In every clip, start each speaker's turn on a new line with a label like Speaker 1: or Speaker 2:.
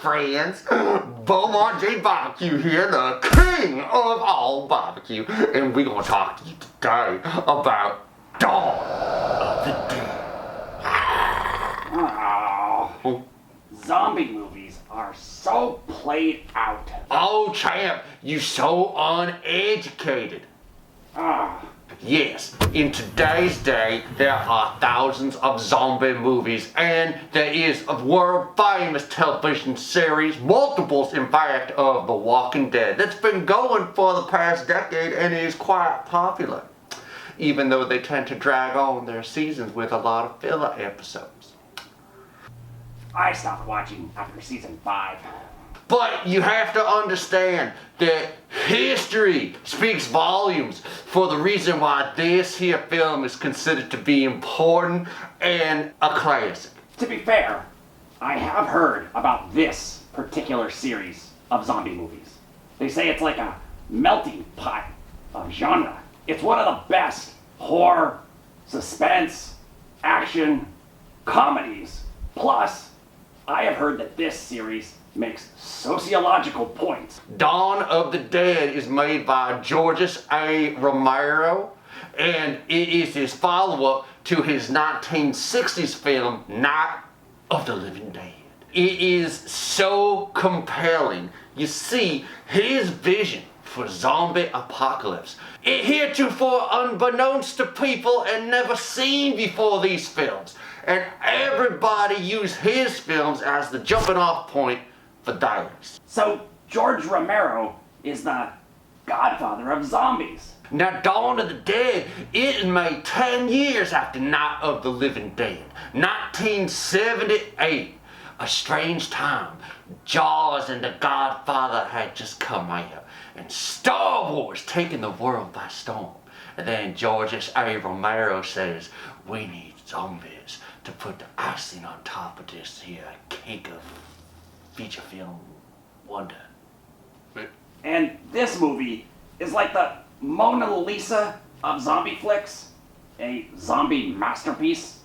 Speaker 1: friends. Beaumont J BBQ here, the king of all barbecue. And we're gonna talk to you today about Dawn of the Dead.
Speaker 2: Oh, zombie movies are so played out.
Speaker 1: Oh, champ, you so uneducated.
Speaker 2: Ah,
Speaker 1: Yes, in today's day, there are thousands of zombie movies, and there is a world-famous television series, multiples in fact, of The Walking Dead, that's been going for the past decade and is quite popular, even though they tend to drag on their seasons with a lot of filler episodes.
Speaker 2: I stopped watching after season 5.
Speaker 1: But you have to understand that history speaks volumes for the reason why this here film is considered to be important and a classic.
Speaker 2: To be fair, I have heard about this particular series of zombie movies. They say it's like a melting pot of genre. It's one of the best horror, suspense, action, comedies. Plus, I have heard that this series makes sociological points.
Speaker 1: Dawn of the Dead is made by George Romero, and it is his follow-up to his 1960s film, Night of the Living Dead. It is so compelling. You see, his vision for zombie apocalypse, it heretofore unbeknownst to people and never seen before these films. And everybody used his films as the jumping off point for theirs.
Speaker 2: So, George Romero is the godfather of zombies.
Speaker 1: Now, Dawn of the Dead, it was made 10 years after Night of the Living Dead. 1978, a strange time. Jaws and The Godfather had just come out, and Star Wars taking the world by storm. And then George Romero says, we need zombies to put the icing on top of this here cake of feature film wonder.
Speaker 2: And this movie is like the Mona Lisa of zombie flicks. A zombie masterpiece,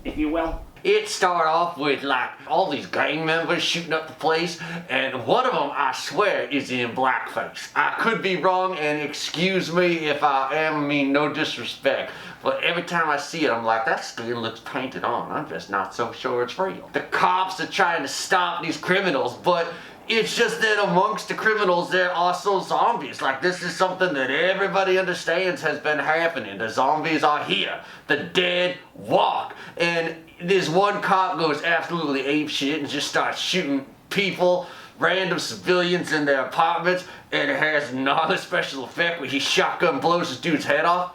Speaker 2: if you will.
Speaker 1: It started off with like all these gang members shooting up the place, and one of them, I swear, is in blackface. I could be wrong, and excuse me if I am, mean no disrespect, but every time I see it, I'm like, that skin looks painted on. I'm just not so sure it's real. The cops are trying to stop these criminals, but it's just that amongst the criminals, there are also zombies. Like, this is something that everybody understands has been happening. The zombies are here. The dead walk. And this one cop goes absolutely apeshit and just starts shooting people, random civilians in their apartments, and it has another special effect where he shotgun blows this dude's head off.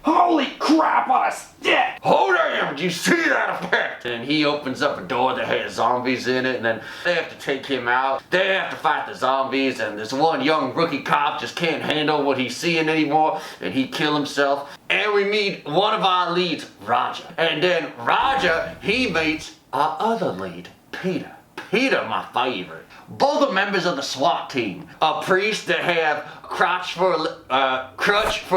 Speaker 2: Holy crap on a stick!
Speaker 1: Oh damn, did you see that effect? And he opens up a door that has zombies in it, and then they have to take him out. They have to fight the zombies, and this one young rookie cop just can't handle what he's seeing anymore, and he kills himself. And we meet one of our leads, Roger. And then Roger, he meets our other lead, Peter. Peter, my favorite. Both are members of the SWAT team. A priest that have crutch for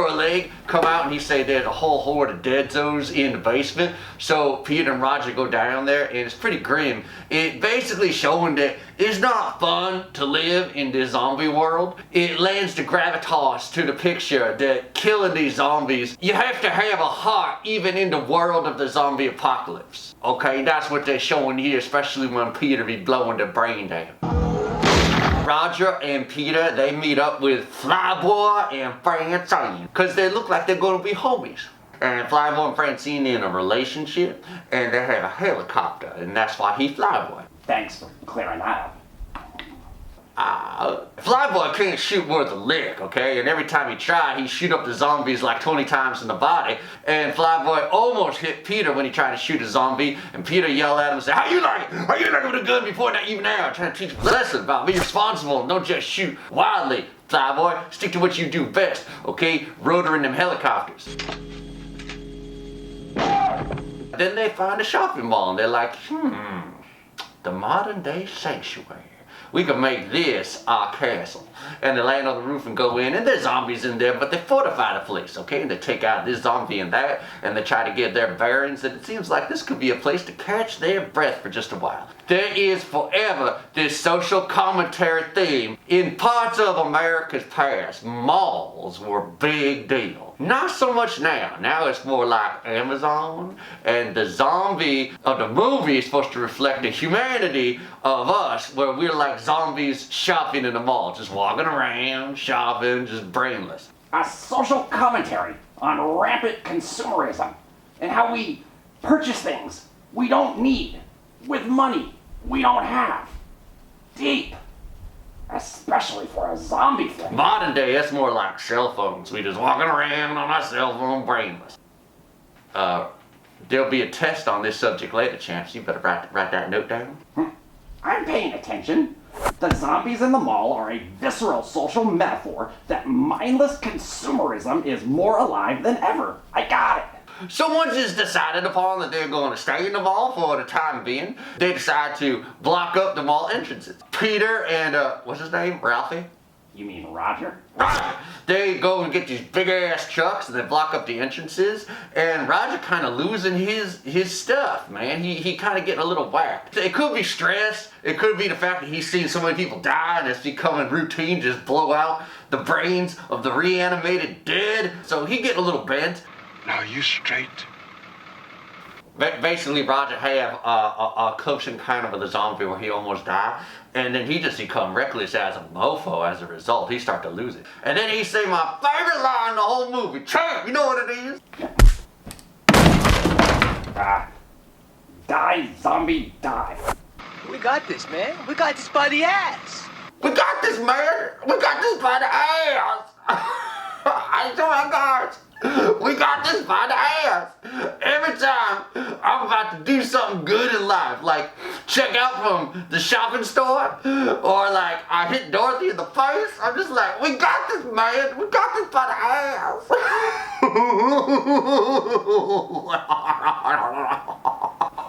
Speaker 1: a leg come out, and he say there's a whole horde of dead zones in the basement. So Peter and Roger go down there, and it's pretty grim. It basically showing that it's not fun to live in this zombie world. It lends the gravitas to the picture that killing these zombies, you have to have a heart even in the world of the zombie apocalypse. Okay, that's what they're showing here, especially when Peter be blowing their brain down. Roger and Peter, they meet up with Flyboy and Francine, because they look like they're going to be homies. And Flyboy and Francine in a relationship, and they have a helicopter, and that's why he's Flyboy.
Speaker 2: Thanks for clearing that up.
Speaker 1: Flyboy can't shoot worth a lick, okay? And every time he tries, he shoot up the zombies like 20 times in the body. And Flyboy almost hit Peter when he tried to shoot a zombie. And Peter yelled at him and said, how you like it? How you like it with a gun before that even now? I'm trying to teach you a lesson about being responsible and don't just shoot wildly. Flyboy, stick to what you do best, okay? Rotoring them helicopters. Then they find a shopping mall and they're like, the modern day sanctuary. We can make this our castle. And they land on the roof and go in, and there's zombies in there, but they fortify the place, okay? And they take out this zombie and that, and they try to get their bearings, and it seems like this could be a place to catch their breath for just a while. There is forever this social commentary theme. In parts of America's past, malls were a big deal. Not so much now. Now it's more like Amazon, and the zombie of the movie is supposed to reflect the humanity of us, where we're like zombies shopping in the mall, just walking around, shopping, just brainless.
Speaker 2: A social commentary on rampant consumerism and how we purchase things we don't need with money we don't have. Deep. Especially for a zombie thing.
Speaker 1: Modern day, it's more like cell phones. We just walking around on our cell phone brainless. There'll be a test on this subject later, Champs. You better write that note down.
Speaker 2: I'm paying attention. The zombies in the mall are a visceral social metaphor that mindless consumerism is more alive than ever. I got it.
Speaker 1: So once it's decided upon that they're going to stay in the mall for the time being, they decide to block up the mall entrances. Peter and, what's his name? Ralphie?
Speaker 2: You mean Roger?
Speaker 1: Roger! They go and get these big ass trucks and they block up the entrances, and Roger kind of losing his stuff, man. He kind of getting a little whacked. It could be stress. It could be the fact that he's seen so many people die and it's becoming routine, just blow out the brains of the reanimated dead. So he getting a little bent.
Speaker 3: Now you straight.
Speaker 1: Basically, Roger have a close encounter with a zombie where he almost died, and then he just become reckless as a mofo as a result. He start to lose it. And then he say my favorite line in the whole movie, Champ, you know what it is?
Speaker 2: Die, zombie, die.
Speaker 4: We got this, man. We got this by the ass.
Speaker 1: We got this, man. We got this by the ass. I swear my gosh. We got this by the ass. Every time I'm about to do something good in life, like check out from the shopping store, or like I hit Dorothy in the face, I'm just like, we got this, man. We got this by the ass.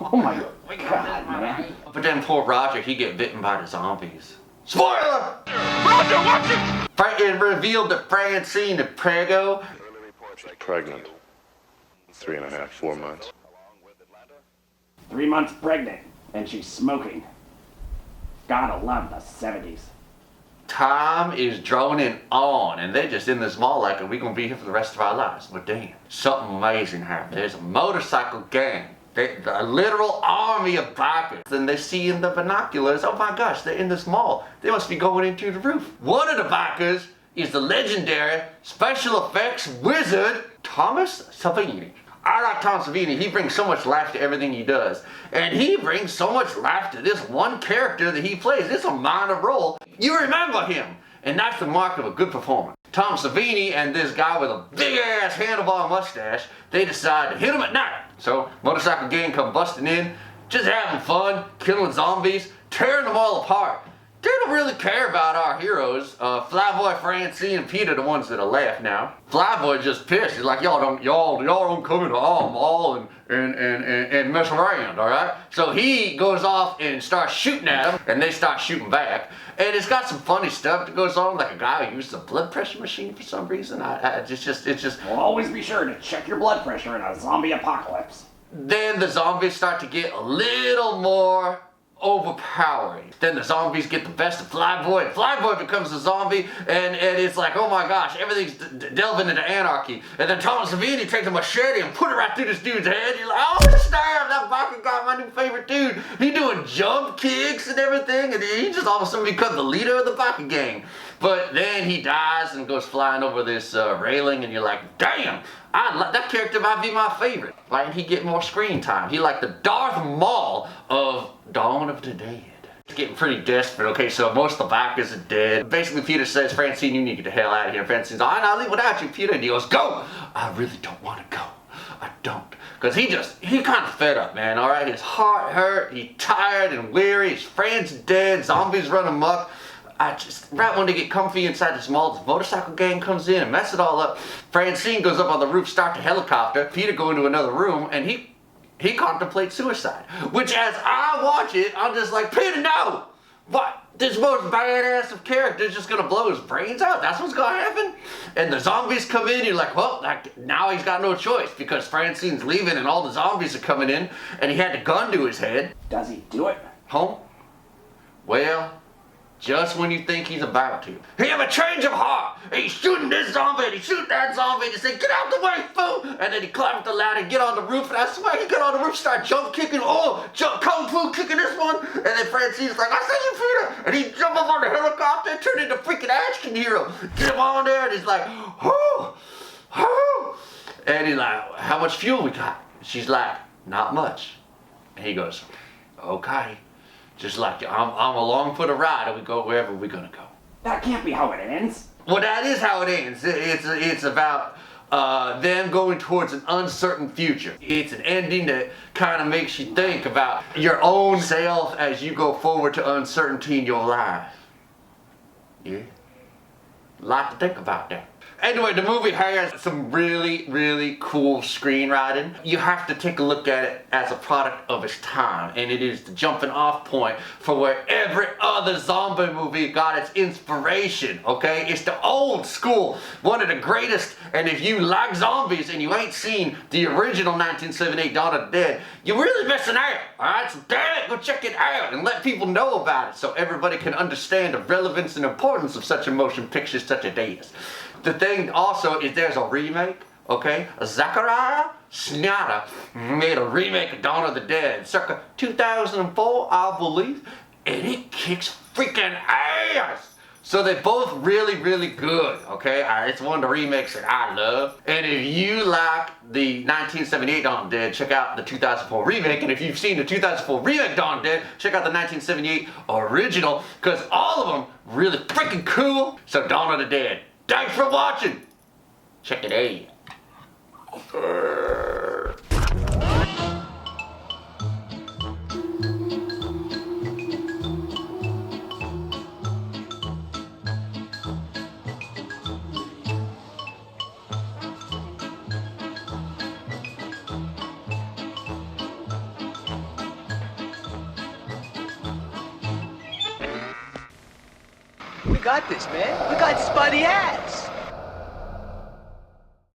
Speaker 2: Oh my God, man.
Speaker 1: But then poor Roger, he get bitten by the zombies. Spoiler! Roger, watch it! It revealed that Francine and Prego
Speaker 3: Pregnant. 3.5, 4 months.
Speaker 2: 3 months pregnant, and she's smoking. Gotta love the 70s.
Speaker 1: time is droning on, and they're just in this mall like, we're gonna be here for the rest of our lives. But damn, something amazing happened. There's a motorcycle gang. A literal army of bikers. And they see in the binoculars, oh my gosh, they're in this mall. They must be going into the roof. One of the bikers is the legendary special effects wizard, Thomas Savini. I like Tom Savini. He brings so much life to everything he does. And he brings so much life to this one character that he plays. It's a minor role. You remember him. And that's the mark of a good performer. Tom Savini and this guy with a big ass handlebar mustache, they decide to hit him at night. So, motorcycle gang come busting in, just having fun, killing zombies, tearing them all apart. They don't really care about our heroes. Flyboy, Francine, and Peter, the ones that are left now. Flyboy just pissed. He's like, y'all don't come into our mall and mess around, all right? So he goes off and starts shooting at them, and they start shooting back. And it's got some funny stuff that goes on, like a guy who uses a blood pressure machine for some reason. It's just.
Speaker 2: Well, always be sure to check your blood pressure in a zombie apocalypse.
Speaker 1: Then the zombies start to get a little more overpowering. Then the zombies get the best of Flyboy, and Flyboy becomes a zombie, and it's like, oh my gosh, everything's delving into anarchy. And then Thomas Savini takes a machete and put it right through this dude's head. You're like, oh snap, that biker guy, my new favorite dude. He doing jump kicks and everything, and he just all of a sudden becomes the leader of the biker gang. But then he dies and goes flying over this railing, and you're like, damn, that character might be my favorite. Why didn't he get more screen time? He like the Darth Maul of Dawn of the Dead. It's getting pretty desperate. Okay, so most of the bikers are dead. Basically, Peter says, Francine, you need to get the hell out of here. Francine's like, I'll leave without you, Peter. And he goes, go! I really don't want to go. I don't. Because he kind of fed up, man, all right? His heart hurt. He's tired and weary. His friend's dead. Zombies run amok. Right when they get comfy inside this mall, this motorcycle gang comes in and mess it all up. Francine goes up on the roof, start the helicopter. Peter go into another room, and he contemplates suicide. Which, as I watch it, I'm just like, Peter, no! what? This most badass of characters just gonna blow his brains out? That's what's gonna happen? And the zombies come in, you're like, well, now he's got no choice because Francine's leaving and all the zombies are coming in and he had the gun to his head.
Speaker 2: Does he do it?
Speaker 1: Home? Well, just when you think he's about to. He have a change of heart. He's shooting this zombie and he's shooting that zombie and he say, get out the way, fool! And then he climbed the ladder, get on the roof, and I swear he get on the roof, start jump kicking, jump kung fu kicking this one, and then Francine's like, I see you, Peter! And he jump up on the helicopter and turn into freaking action hero. Get him on there and he's like, whoo, whoo! And he's like, how much fuel we got? She's like, not much. And he goes, okay. Just like, I'm along for the ride and we go wherever we're gonna go.
Speaker 2: That can't be how it ends.
Speaker 1: Well, that is how it ends. It's about them going towards an uncertain future. It's an ending that kind of makes you think about your own self as you go forward to uncertainty in your life. Yeah, a lot to think about there. Anyway, the movie has some really, really cool screenwriting. You have to take a look at it as a product of its time, and it is the jumping off point for where every other zombie movie got its inspiration, okay? It's the old school, one of the greatest, and if you like zombies and you ain't seen the original 1978 Dawn of the Dead, you're really missing out, alright? So damn it, go check it out and let people know about it so everybody can understand the relevance and importance of such a motion picture such as this. The thing also is there's a remake, okay? Zachariah Snyder made a remake of Dawn of the Dead, circa 2004, I believe, and it kicks freaking ass. So they're both really, really good, okay? It's one of the remakes that I love. And if you like the 1978 Dawn of the Dead, check out the 2004 remake. And if you've seen the 2004 remake Dawn of the Dead, check out the 1978 original, because all of them really freaking cool. So Dawn of the Dead. Thanks for watching. Check it out.
Speaker 4: We got this, man. We got this by the ass.